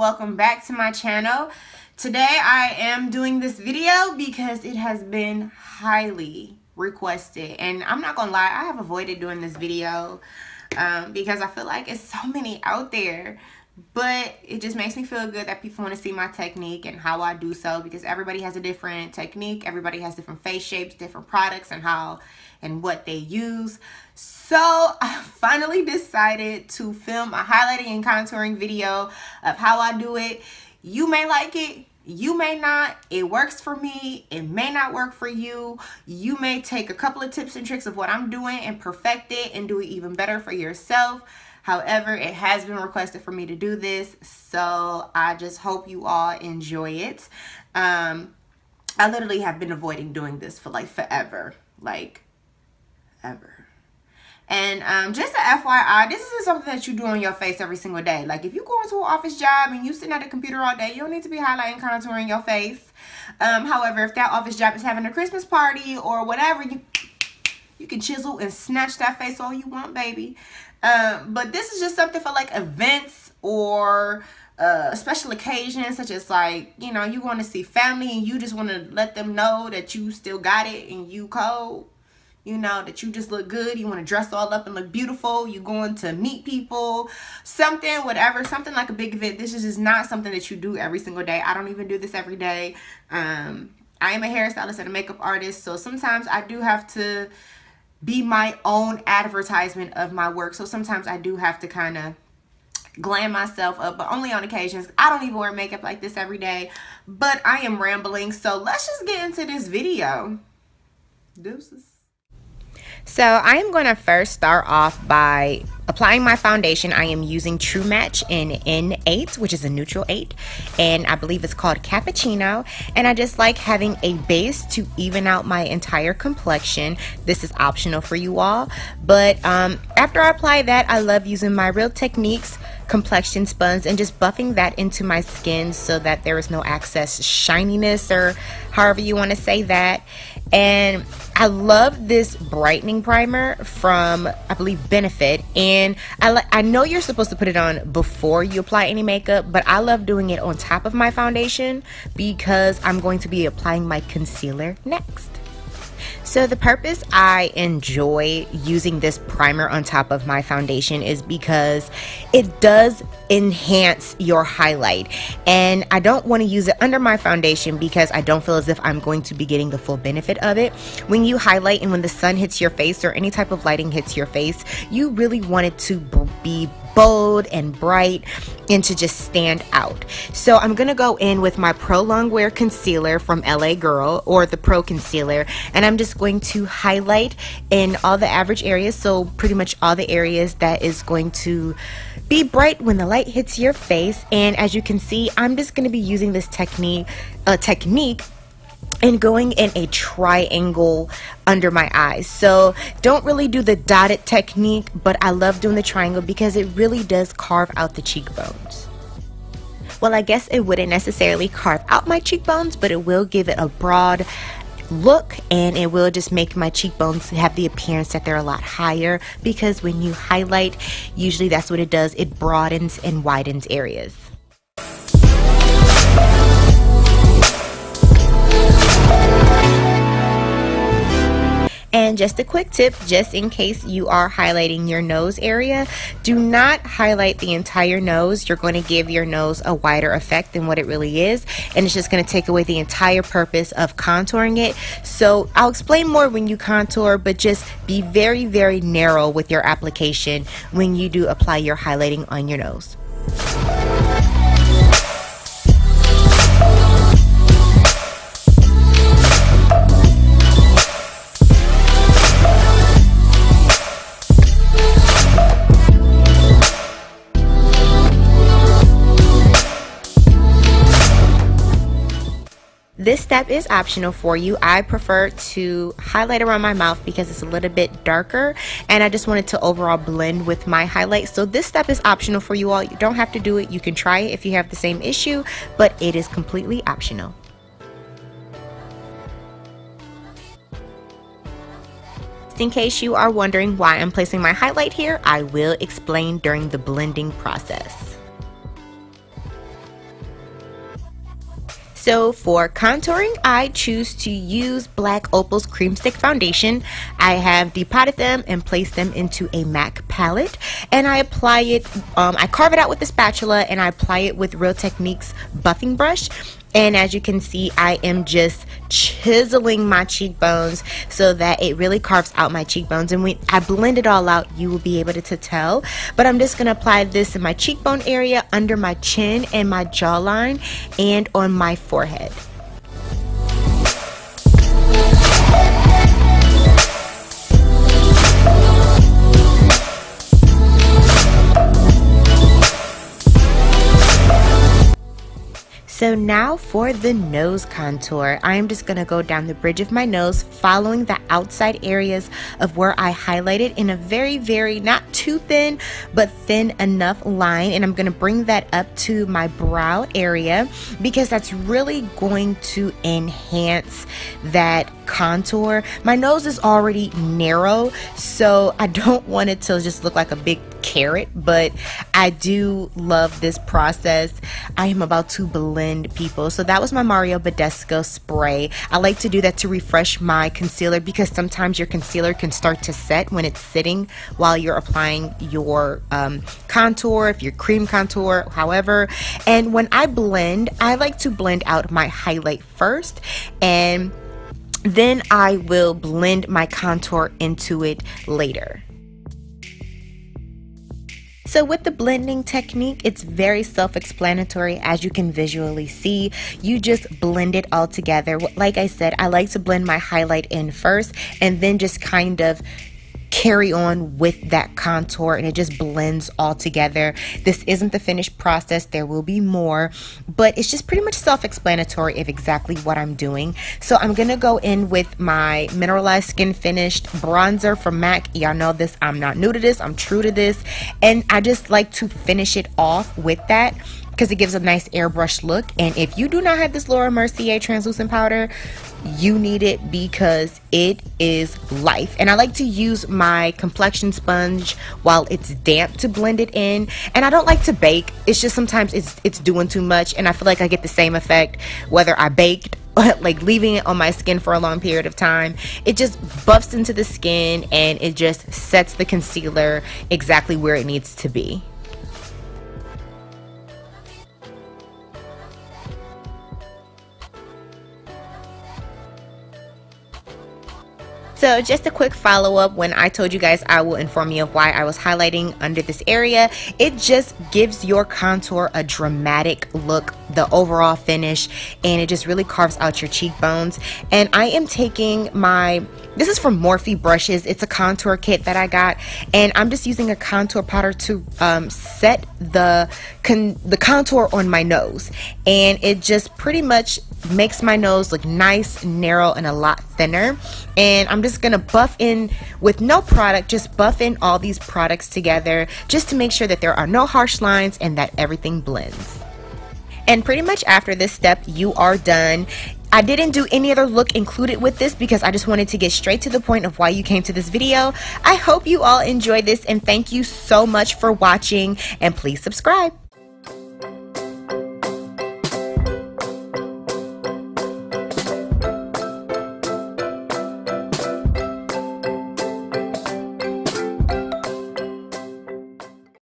welcome back to my channel. Today I am doing this video because it has been highly requested, and I'm not gonna lie, I have avoided doing this video because I feel like it's so many out there, but it just makes me feel good that people want to see my technique and how I do so, because everybody has a different technique, everybody has different face shapes, different products, and how and what they use. So I finally decided to film a highlighting and contouring video of how I do it. You may like it, you may not. It works for me, it may not work for you. You may take a couple of tips and tricks of what I'm doing and perfect it and do it even better for yourself. However, it has been requested for me to do this, so I just hope you all enjoy it. I literally have been avoiding doing this for like forever, like ever. And just a FYI, this isn't something that you do on your face every single day. Like if you go into an office job and you sitting at a computer all day, you don't need to be highlighting, contouring your face. However, if that office job is having a Christmas party or whatever, you can chisel and snatch that face all you want, baby. But this is just something for like events or special occasions, such as like, you know, you want to see family and you just want to let them know that you still got it and you cold. You know, that you just look good. You want to dress all up and look beautiful. You're going to meet people, something, whatever, something like a big event. This is just not something that you do every single day. I don't even do this every day. I am a hairstylist and a makeup artist, so sometimes I do have to be my own advertisement of my work. So sometimes I do have to kind of glam myself up, but only on occasions. I don't even wear makeup like this every day, but I am rambling. So let's just get into this video. Deuces. So I am going to first start off by applying my foundation. I am using True Match in N8, which is a neutral 8, and I believe it's called Cappuccino, and I just like having a base to even out my entire complexion. This is optional for you all, but after I apply that, I love using my Real Techniques complexion sponge and just buffing that into my skin so that there is no excess shininess, or however you want to say that. And I love this brightening primer from, I believe, Benefit, and I know you're supposed to put it on before you apply any makeup, but I love doing it on top of my foundation because I'm going to be applying my concealer next. So the purpose I enjoy using this primer on top of my foundation is because it does enhance your highlight, and I don't want to use it under my foundation because I don't feel as if I'm going to be getting the full benefit of it. When you highlight and when the sun hits your face or any type of lighting hits your face, you really want it to be bold and bright and to just stand out. So I'm gonna go in with my Pro Longwear concealer from LA Girl, or the Pro Concealer, and I'm just going to highlight in all the average areas, so pretty much all the areas that is going to be bright when the light hits your face. And as you can see, I'm just going to be using this technique and going in a triangle under my eyes. So don't really do the dotted technique, but I love doing the triangle because it really does carve out the cheekbones. Well, I guess it wouldn't necessarily carve out my cheekbones, but it will give it a broad look, and it will just make my cheekbones have the appearance that they're a lot higher, because when you highlight, usually that's what it does. It broadens and widens areas. And just a quick tip, just in case you are highlighting your nose area, do not highlight the entire nose. You're going to give your nose a wider effect than what it really is, and it's just going to take away the entire purpose of contouring it. So I'll explain more when you contour, but just be very, very narrow with your application when you do apply your highlighting on your nose. This step is optional for you. I prefer to highlight around my mouth because it's a little bit darker, and I just wanted to overall blend with my highlight. So this step is optional for you all. You don't have to do it. You can try it if you have the same issue, but it is completely optional. Just in case you are wondering why I'm placing my highlight here, I will explain during the blending process. So for contouring, I choose to use Black Opal's Cream Stick Foundation. I have depotted them and placed them into a MAC palette, and I apply it, I carve it out with the spatula and I apply it with Real Techniques buffing brush. And as you can see, I am just chiseling my cheekbones so that it really carves out my cheekbones. And when I blend it all out, you will be able to tell. But I'm just going to apply this in my cheekbone area, under my chin and my jawline, and on my forehead. So now for the nose contour, I am just going to go down the bridge of my nose, following the outside areas of where I highlighted in a very, very, not too thin, but thin enough line. And I'm going to bring that up to my brow area because that's really going to enhance that contour. My nose is already narrow, so I don't want it to just look like a big carrot, but I do love this process. I am about to blend, people. So that was my BEDISCO spray. I like to do that to refresh my concealer because sometimes your concealer can start to set when it's sitting while you're applying your contour, if you're cream contour, however. And when I blend, I like to blend out my highlight first, and then I will blend my contour into it later. So with the blending technique, it's very self-explanatory. As you can visually see, you just blend it all together. Like I said, I like to blend my highlight in first and then just kind of carry on with that contour, and it just blends all together. This isn't the finished process. There will be more, but it's just pretty much self-explanatory of exactly what I'm doing. So I'm gonna go in with my Mineralized Skin Finished bronzer from MAC. Y'all know this, I'm not new to this, I'm true to this, and I just like to finish it off with that because it gives a nice airbrush look. And if you do not have this Laura Mercier translucent powder, you need it because it is life. And I like to use my complexion sponge while it's damp to blend it in. And I don't like to bake. It's just sometimes it's doing too much, and I feel like I get the same effect whether I baked or like leaving it on my skin for a long period of time. It just buffs into the skin and it just sets the concealer exactly where it needs to be. So just a quick follow-up, when I told you guys I will inform you of why I was highlighting under this area, it just gives your contour a dramatic look, the overall finish, and it just really carves out your cheekbones. And I am taking this is from Morphe brushes. It's a contour kit that I got, and I'm just using a contour powder to set the contour on my nose, and it just pretty much makes my nose look nice, narrow, and a lot thinner. And I'm just gonna buff in with no product, just buff in all these products together just to make sure that there are no harsh lines and that everything blends. And pretty much after this step, you are done. I didn't do any other look included with this because I just wanted to get straight to the point of why you came to this video. I hope you all enjoyed this, and thank you so much for watching, and please subscribe.